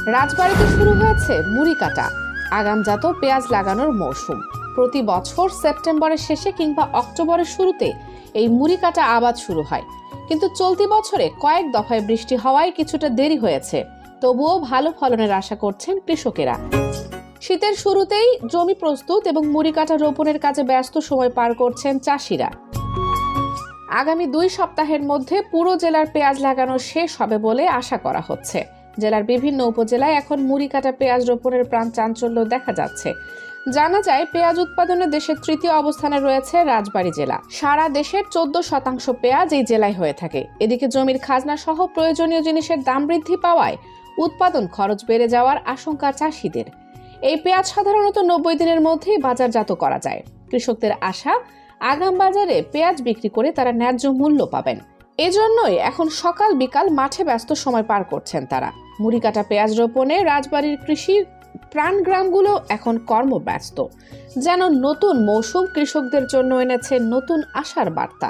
রাজবাড়ীতে শুরু হয়েছে মুড়ি কাটা, আগামজাত পেঁয়াজ লাগানোর মৌসুম। প্রতি বছর সেপ্টেম্বরের শেষে কিংবা অক্টোবরের শুরুতে এই মুড়ি কাটা আবাদ শুরু হয়, কিন্তু চলতি বছরে কয়েক দফায় বৃষ্টি হওয়ায় কিছুটা দেরি হয়েছে। তবুও ভালো ফলনের আশা করছেন কৃষকেরা। শীতের শুরুতেই জমি প্রস্তুত এবং মুড়ি কাটা রোপণের কাজে ব্যস্ত সময় পার করছেন চাষিরা। আগামী 2 সপ্তাহের মধ্যে পুরো জেলার পেঁয়াজ লাগানো শেষ হবে বলে আশা করা হচ্ছে। জেলার বিভিন্ন উপজেলায় এখন মুড়ি কাটা পেঁয়াজ রোপণের প্রাণ চাঞ্চল্য দেখা যাচ্ছে। জানা যায়, পেঁয়াজ উৎপাদনে দেশের 3য় অবস্থানে রয়েছে রাজবাড়ী জেলা। সারা দেশের 14% পেঁয়াজ এই জেলায় হয়ে থাকে। এদিকে জমির খাজনা সহ প্রয়োজনীয় জিনিসের দাম বৃদ্ধি পাওয়ায় উৎপাদন খরচ বেড়ে যাওয়ার আশঙ্কা চাষিদের। এই পেঁয়াজ সাধারণত 90 দিনের মধ্যেই বাজারজাত করা যায়। কৃষকদের আশা, আগাম বাজারে পেঁয়াজ বিক্রি করে তারা ন্যায্য মূল্য পাবেন। এজন্যই এখন সকাল বিকাল মাঠে ব্যস্ত সময় পার করছেন তারা। মুড়ি কাটা পেঁয়াজ রোপণে রাজবাড়ীর কৃষি প্রাণগ্রামগুলো এখন কর্মব্যস্ত। যেন নতুন মৌসুম কৃষকদের জন্য এনেছে নতুন আশার বার্তা।